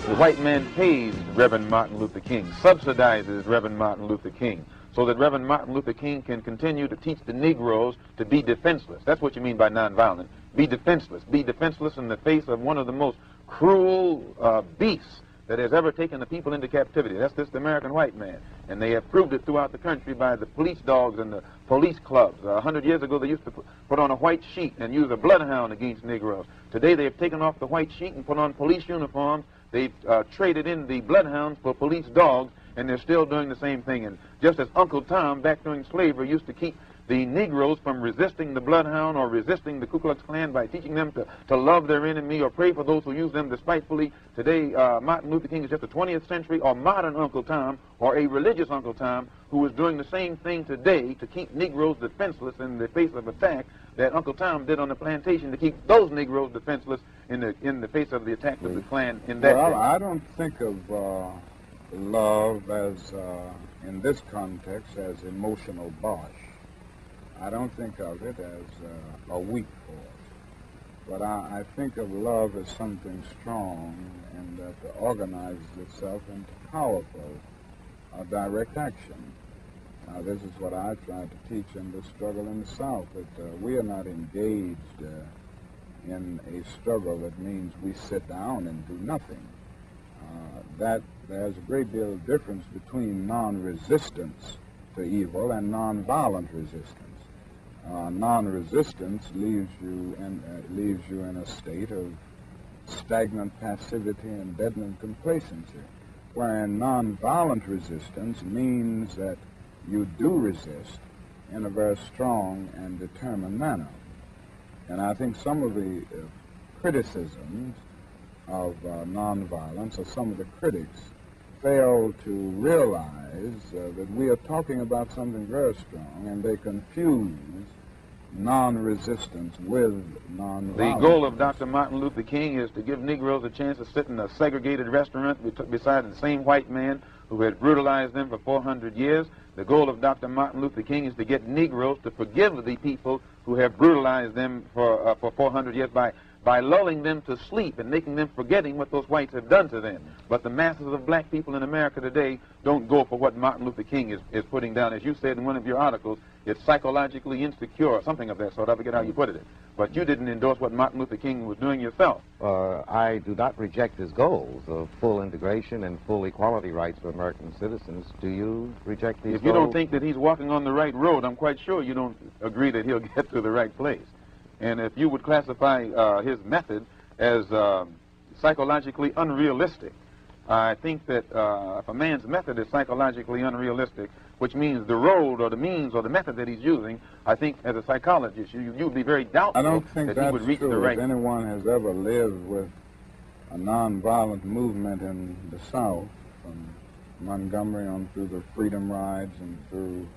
The white man pays Reverend Martin Luther King, subsidizes Reverend Martin Luther King, so that Reverend Martin Luther King can continue to teach the Negroes to be defenseless. That's what you mean by nonviolent. Be defenseless. Be defenseless in the face of one of the most cruel beasts that has ever taken the people into captivity. That's this American white man. And they have proved it throughout the country by the police dogs and the police clubs. 100 years ago, they used to put on a white sheet and use a bloodhound against Negroes. Today, they have taken off the white sheet and put on police uniforms. They've traded in the bloodhounds for police dogs, and they're still doing the same thing. And just as Uncle Tom, back during slavery, used to keep the Negroes from resisting the bloodhound or resisting the Ku Klux Klan by teaching them to love their enemy or pray for those who use them despitefully. Today, Martin Luther King is just a 20th century or modern Uncle Tom or a religious Uncle Tom who is doing the same thing today to keep Negroes defenseless in the face of attack that Uncle Tom did on the plantation to keep those Negroes defenseless in the face of the attack of the Klan in that day. I don't think of love as, in this context, as emotional bosh. I don't think of it as a weak force, but I think of love as something strong and that organizes itself into powerful direct action. Now, this is what I tried to teach in the struggle in the South, that we are not engaged in a struggle that means we sit down and do nothing. That there's a great deal of difference between non-resistance to evil and non-violent resistance. Non-resistance leaves you in a state of stagnant passivity and deadened complacency, wherein non-violent resistance means that you do resist in a very strong and determined manner. And I think some of the criticisms of nonviolence, or some of the critics, fail to realize that we are talking about something very strong, and they confuse non-resistance with nonviolence. The goal of Dr. Martin Luther King is to give Negroes a chance to sit in a segregated restaurant beside the same white man who had brutalized them for 400 years. The goal of Dr. Martin Luther King is to get Negroes to forgive the people who have brutalized them for 400 years by lulling them to sleep and making them forgetting what those whites have done to them. But the masses of black people in America today don't go for what Martin Luther King is putting down. As you said in one of your articles, it's psychologically insecure, or something of that sort. I forget how you put it. But you didn't endorse what Martin Luther King was doing yourself. I do not reject his goals of full integration and full equality rights for American citizens. Do you reject these goals? If you don't think that he's walking on the right road, I'm quite sure you don't agree that he'll get to the right place. And if you would classify his method as psychologically unrealistic, I think that if a man's method is psychologically unrealistic, which means the road or the means or the method that he's using, I think as a psychologist, you'd be very doubtful that he would reach the right. If anyone has ever lived with a nonviolent movement in the South, from Montgomery on through the Freedom Rides and through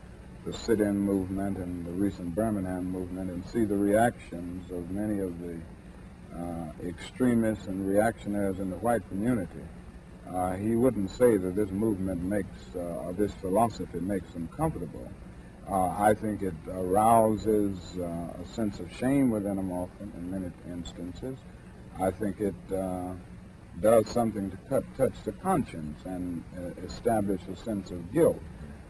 the sit-in movement and the recent Birmingham movement, and see the reactions of many of the extremists and reactionaries in the white community, he wouldn't say that this movement makes, or this philosophy makes them comfortable. I think it arouses a sense of shame within them often, in many instances. I think it does something to touch the conscience and establish a sense of guilt.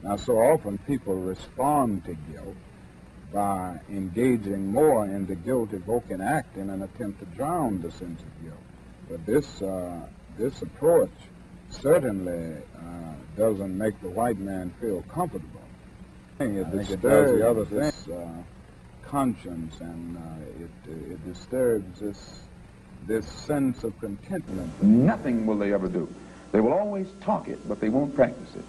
Now, so often people respond to guilt by engaging more in the guilt-evoking act in an attempt to drown the sense of guilt. But this approach certainly doesn't make the white man feel comfortable. I think it does the other thing, conscience, and it disturbs this sense of contentment. Nothing will they ever do. They will always talk it, but they won't practice it.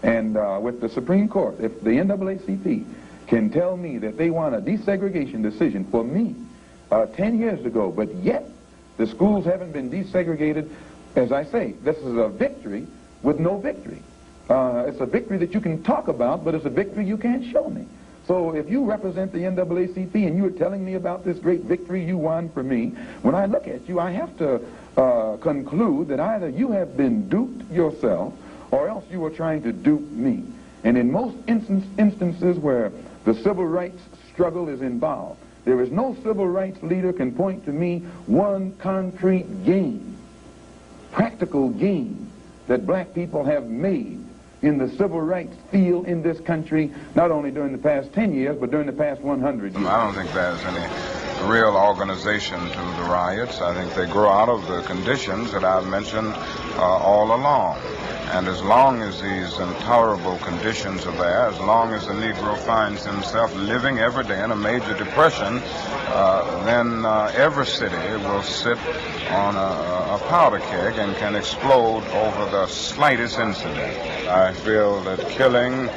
And with the Supreme Court, if the NAACP can tell me that they want a desegregation decision for me 10 years ago, but yet the schools haven't been desegregated, as I say, this is a victory with no victory. It's a victory that you can talk about, but it's a victory you can't show me. So if you represent the NAACP and you're telling me about this great victory you won for me, when I look at you, I have to conclude that either you have been duped yourself or else you are trying to dupe me. And in most instances where the civil rights struggle is involved, there is no civil rights leader can point to me one concrete gain practical gain that black people have made in the civil rights field in this country, not only during the past 10 years, but during the past 100 years. I don't think there's any real organization to the riots. I think they grow out of the conditions that I've mentioned all along. And as long as these intolerable conditions are there, as long as the Negro finds himself living every day in a major depression, then every city will sit on a powder keg and can explode over the slightest incident. I feel that killing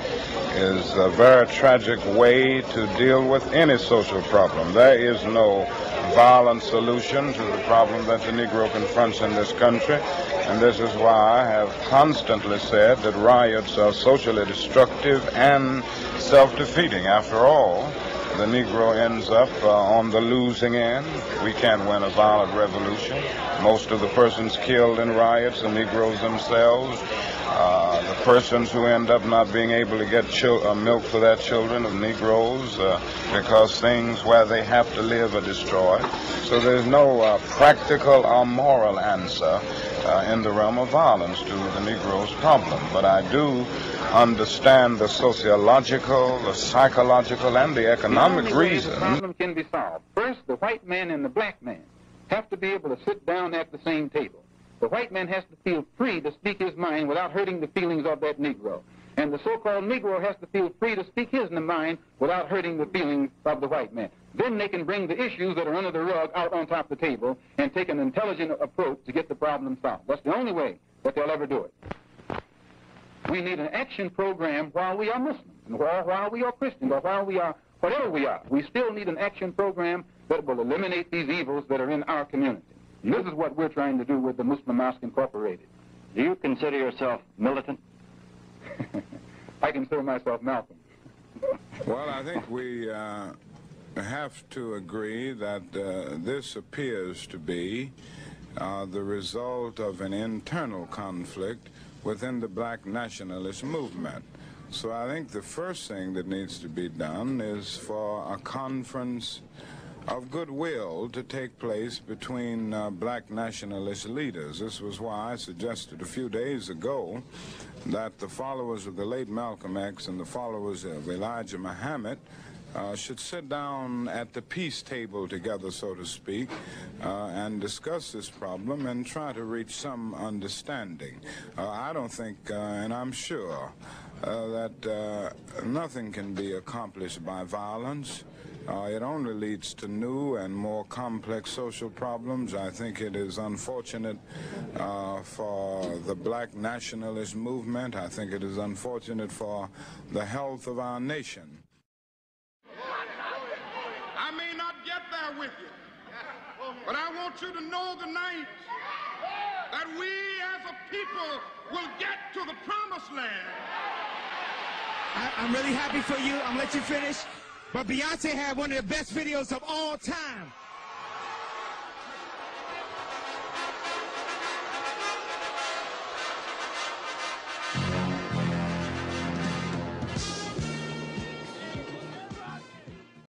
is a very tragic way to deal with any social problem. There is no violent solution to the problem that the Negro confronts in this country. And this is why I have constantly said that riots are socially destructive and self-defeating. After all, the Negro ends up on the losing end. We can't win a violent revolution. Most of the persons killed in riots are Negroes themselves. The persons who end up not being able to get milk for their children are Negroes because things where they have to live are destroyed. So there's no practical or moral answer in the realm of violence to the Negro's problem. But I do understand the sociological, the psychological, and the economic reasons. The problem can be solved. First, the white man and the black man have to be able to sit down at the same table. The white man has to feel free to speak his mind without hurting the feelings of that Negro. And the so-called Negro has to feel free to speak his mind without hurting the feelings of the white man. Then they can bring the issues that are under the rug out on top of the table and take an intelligent approach to get the problem solved. That's the only way that they'll ever do it. We need an action program while we are Muslims, or while we are Christians, or while we are whatever we are. We still need an action program that will eliminate these evils that are in our community. And this is what we're trying to do with the Muslim Mosque Incorporated. Do you consider yourself militant? I consider myself Malcolm. Well, I think we have to agree that this appears to be the result of an internal conflict within the black nationalist movement. So I think the first thing that needs to be done is for a conference of goodwill to take place between black nationalist leaders. This was why I suggested a few days ago that the followers of the late Malcolm X and the followers of Elijah Muhammad should sit down at the peace table together, so to speak, and discuss this problem and try to reach some understanding. I don't think, and I'm sure, that nothing can be accomplished by violence. It only leads to new and more complex social problems. I think it is unfortunate for the black nationalist movement. I think it is unfortunate for the health of our nation. I may not get there with you, but I want you to know tonight that we as a people will get to the promised land. I'm really happy for you. I'm gonna let you finish. But Beyonce had one of the best videos of all time.